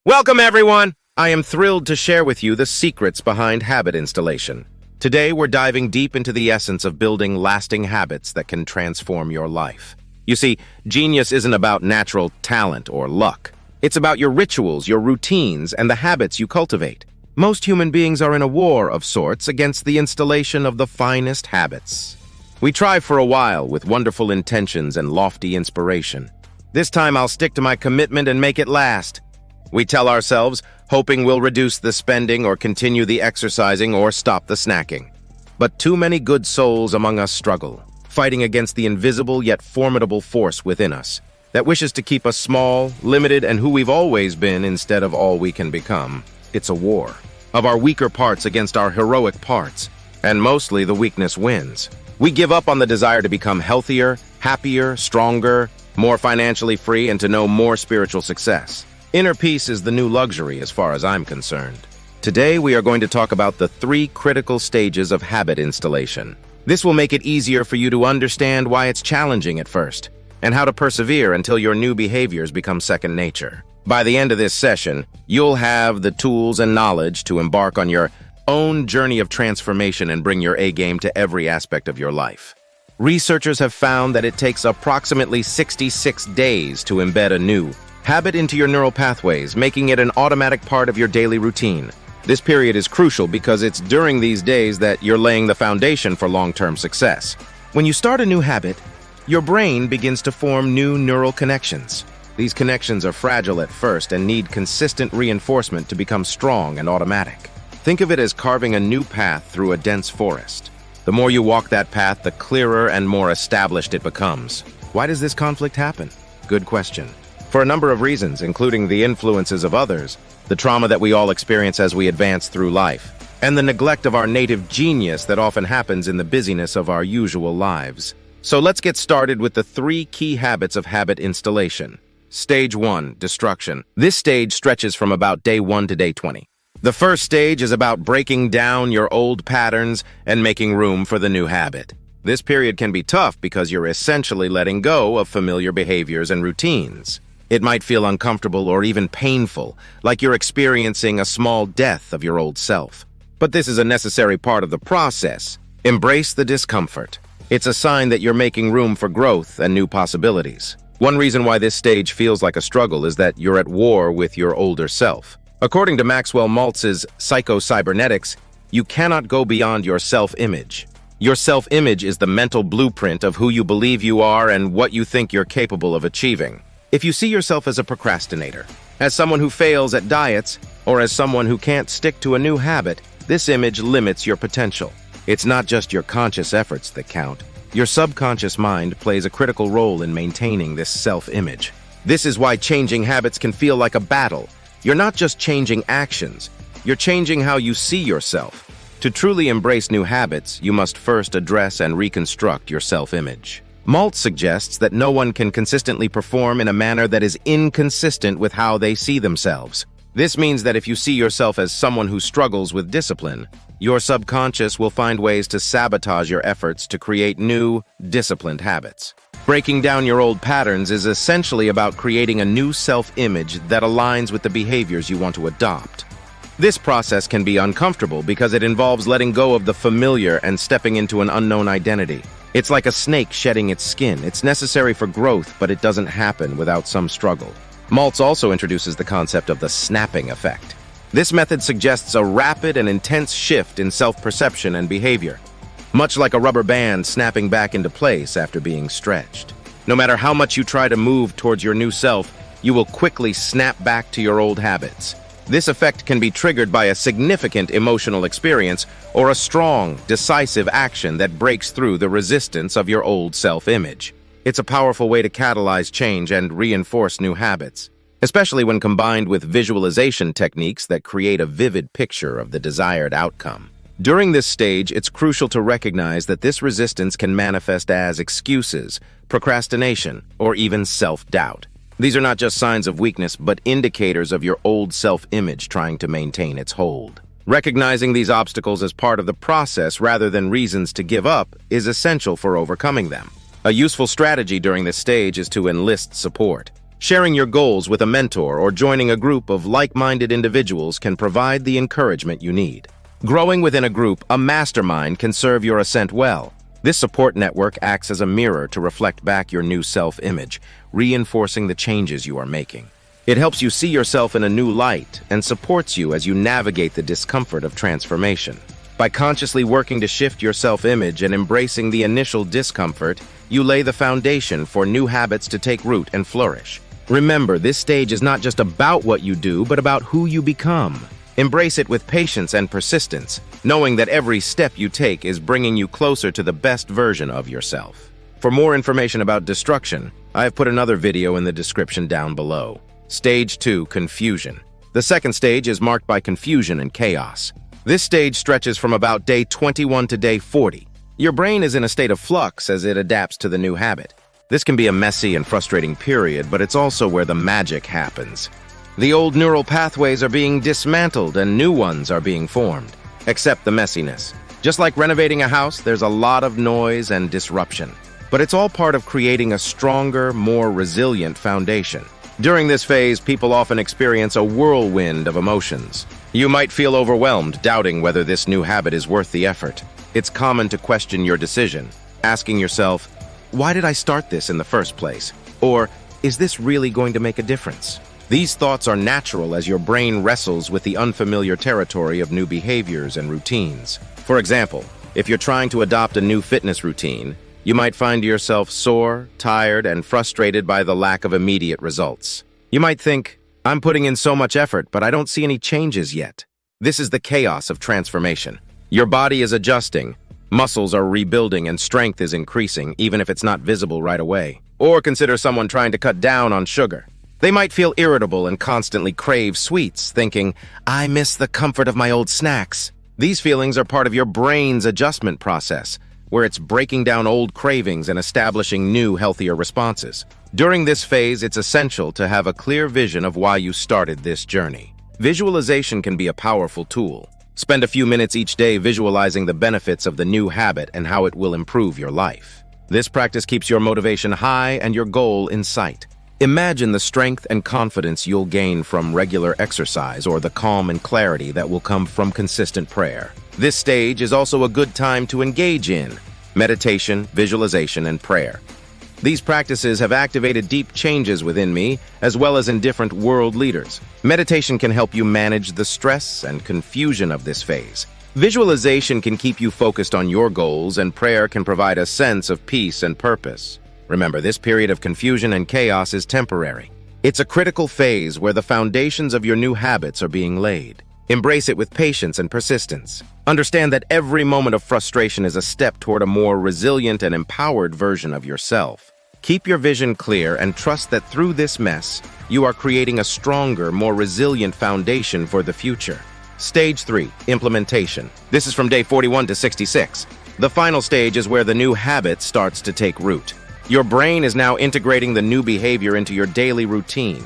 Welcome, everyone! I am thrilled to share with you the secrets behind habit installation. Today, we're diving deep into the essence of building lasting habits that can transform your life. You see, genius isn't about natural talent or luck. It's about your rituals, your routines, and the habits you cultivate. Most human beings are in a war of sorts against the installation of the finest habits. We try for a while with wonderful intentions and lofty inspiration. This time, I'll stick to my commitment and make it last. We tell ourselves, hoping we'll reduce the spending or continue the exercising or stop the snacking. But too many good souls among us struggle, fighting against the invisible yet formidable force within us that wishes to keep us small, limited, and who we've always been instead of all we can become. It's a war of our weaker parts against our heroic parts, and mostly the weakness wins. We give up on the desire to become healthier, happier, stronger, more financially free, and to know more spiritual success. Inner peace is the new luxury as far as I'm concerned. Today, we are going to talk about the 3 critical stages of habit installation. This will make it easier for you to understand why it's challenging at first, and how to persevere until your new behaviors become second nature. By the end of this session, you'll have the tools and knowledge to embark on your own journey of transformation and bring your A-game to every aspect of your life. Researchers have found that it takes approximately 66 days to embed a new habit into your neural pathways, making it an automatic part of your daily routine. This period is crucial because it's during these days that you're laying the foundation for long-term success. When you start a new habit, your brain begins to form new neural connections. These connections are fragile at first and need consistent reinforcement to become strong and automatic. Think of it as carving a new path through a dense forest. The more you walk that path, the clearer and more established it becomes. Why does this conflict happen? Good question. For a number of reasons, including the influences of others, the trauma that we all experience as we advance through life, and the neglect of our native genius that often happens in the busyness of our usual lives. So let's get started with the 3 key habits of habit installation. Stage 1, destruction. This stage stretches from about day 1 to day 20. The first stage is about breaking down your old patterns and making room for the new habit. This period can be tough because you're essentially letting go of familiar behaviors and routines. It might feel uncomfortable or even painful, like you're experiencing a small death of your old self. But this is a necessary part of the process. Embrace the discomfort. It's a sign that you're making room for growth and new possibilities. One reason why this stage feels like a struggle is that you're at war with your older self. According to Maxwell Maltz's Psycho-Cybernetics, you cannot go beyond your self-image. Your self-image is the mental blueprint of who you believe you are and what you think you're capable of achieving. If you see yourself as a procrastinator, as someone who fails at diets, or as someone who can't stick to a new habit, this image limits your potential. It's not just your conscious efforts that count. Your subconscious mind plays a critical role in maintaining this self-image. This is why changing habits can feel like a battle. You're not just changing actions, you're changing how you see yourself. To truly embrace new habits, you must first address and reconstruct your self-image. Maltz suggests that no one can consistently perform in a manner that is inconsistent with how they see themselves. This means that if you see yourself as someone who struggles with discipline, your subconscious will find ways to sabotage your efforts to create new, disciplined habits. Breaking down your old patterns is essentially about creating a new self-image that aligns with the behaviors you want to adopt. This process can be uncomfortable because it involves letting go of the familiar and stepping into an unknown identity. It's like a snake shedding its skin. It's necessary for growth, but it doesn't happen without some struggle. Maltz also introduces the concept of the snapping effect. This method suggests a rapid and intense shift in self-perception and behavior, much like a rubber band snapping back into place after being stretched. No matter how much you try to move towards your new self, you will quickly snap back to your old habits. This effect can be triggered by a significant emotional experience or a strong, decisive action that breaks through the resistance of your old self-image. It's a powerful way to catalyze change and reinforce new habits, especially when combined with visualization techniques that create a vivid picture of the desired outcome. During this stage, it's crucial to recognize that this resistance can manifest as excuses, procrastination, or even self-doubt. These are not just signs of weakness, but indicators of your old self-image trying to maintain its hold. Recognizing these obstacles as part of the process rather than reasons to give up is essential for overcoming them. A useful strategy during this stage is to enlist support. Sharing your goals with a mentor or joining a group of like-minded individuals can provide the encouragement you need. Growing within a group, a mastermind can serve your ascent well. This support network acts as a mirror to reflect back your new self-image, reinforcing the changes you are making. It helps you see yourself in a new light and supports you as you navigate the discomfort of transformation. By consciously working to shift your self-image and embracing the initial discomfort, you lay the foundation for new habits to take root and flourish. Remember, this stage is not just about what you do, but about who you become. Embrace it with patience and persistence, knowing that every step you take is bringing you closer to the best version of yourself. For more information about destruction, I have put another video in the description down below. Stage 2, Confusion. The second stage is marked by confusion and chaos. This stage stretches from about day 21 to day 40. Your brain is in a state of flux as it adapts to the new habit. This can be a messy and frustrating period, but it's also where the magic happens. The old neural pathways are being dismantled and new ones are being formed. Accept the messiness. Just like renovating a house, there's a lot of noise and disruption. But it's all part of creating a stronger, more resilient foundation. During this phase, people often experience a whirlwind of emotions. You might feel overwhelmed, doubting whether this new habit is worth the effort. It's common to question your decision, asking yourself, why did I start this in the first place? Or, is this really going to make a difference? These thoughts are natural as your brain wrestles with the unfamiliar territory of new behaviors and routines. For example, if you're trying to adopt a new fitness routine, you might find yourself sore, tired, and frustrated by the lack of immediate results. You might think, I'm putting in so much effort, but I don't see any changes yet. This is the chaos of transformation. Your body is adjusting, muscles are rebuilding, and strength is increasing, even if it's not visible right away. Or consider someone trying to cut down on sugar. They might feel irritable and constantly crave sweets, thinking, I miss the comfort of my old snacks. These feelings are part of your brain's adjustment process, where it's breaking down old cravings and establishing new, healthier responses. During this phase, it's essential to have a clear vision of why you started this journey. Visualization can be a powerful tool. Spend a few minutes each day visualizing the benefits of the new habit and how it will improve your life. This practice keeps your motivation high and your goal in sight. Imagine the strength and confidence you'll gain from regular exercise or the calm and clarity that will come from consistent prayer. This stage is also a good time to engage in meditation, visualization, and prayer. These practices have activated deep changes within me, as well as in different world leaders. Meditation can help you manage the stress and confusion of this phase. Visualization can keep you focused on your goals, and prayer can provide a sense of peace and purpose. Remember, this period of confusion and chaos is temporary. It's a critical phase where the foundations of your new habits are being laid. Embrace it with patience and persistence. Understand that every moment of frustration is a step toward a more resilient and empowered version of yourself. Keep your vision clear and trust that through this mess, you are creating a stronger, more resilient foundation for the future. Stage 3, Implementation. This is from day 41 to 66. The final stage is where the new habit starts to take root. Your brain is now integrating the new behavior into your daily routine,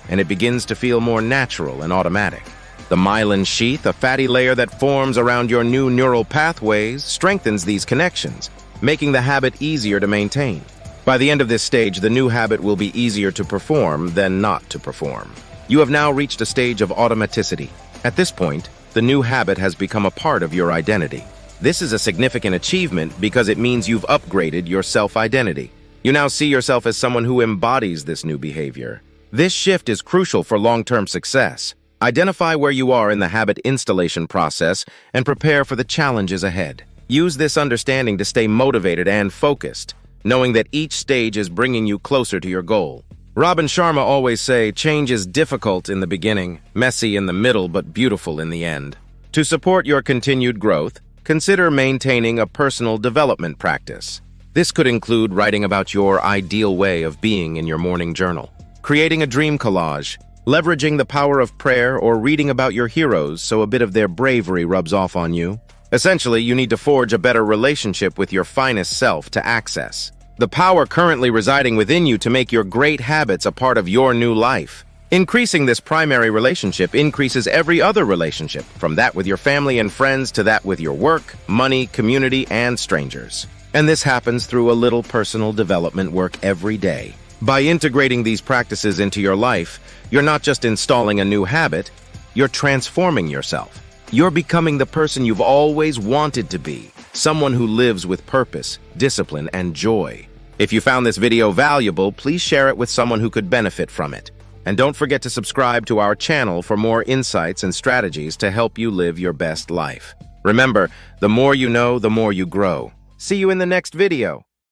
and it begins to feel more natural and automatic. The myelin sheath, a fatty layer that forms around your new neural pathways, strengthens these connections, making the habit easier to maintain. By the end of this stage, the new habit will be easier to perform than not to perform. You have now reached a stage of automaticity. At this point, the new habit has become a part of your identity. This is a significant achievement because it means you've upgraded your self-identity. You now see yourself as someone who embodies this new behavior. This shift is crucial for long-term success. Identify where you are in the habit installation process and prepare for the challenges ahead. Use this understanding to stay motivated and focused, knowing that each stage is bringing you closer to your goal. Robin Sharma always say, change is difficult in the beginning, messy in the middle, but beautiful in the end. To support your continued growth, consider maintaining a personal development practice. This could include writing about your ideal way of being in your morning journal, creating a dream collage, leveraging the power of prayer, or reading about your heroes so a bit of their bravery rubs off on you. Essentially, you need to forge a better relationship with your finest self to access the power currently residing within you to make your great habits a part of your new life. Increasing this primary relationship increases every other relationship, from that with your family and friends to that with your work, money, community, and strangers. And this happens through a little personal development work every day. By integrating these practices into your life, you're not just installing a new habit, you're transforming yourself. You're becoming the person you've always wanted to be, someone who lives with purpose, discipline, and joy. If you found this video valuable, please share it with someone who could benefit from it. And don't forget to subscribe to our channel for more insights and strategies to help you live your best life. Remember, the more you know, the more you grow. See you in the next video.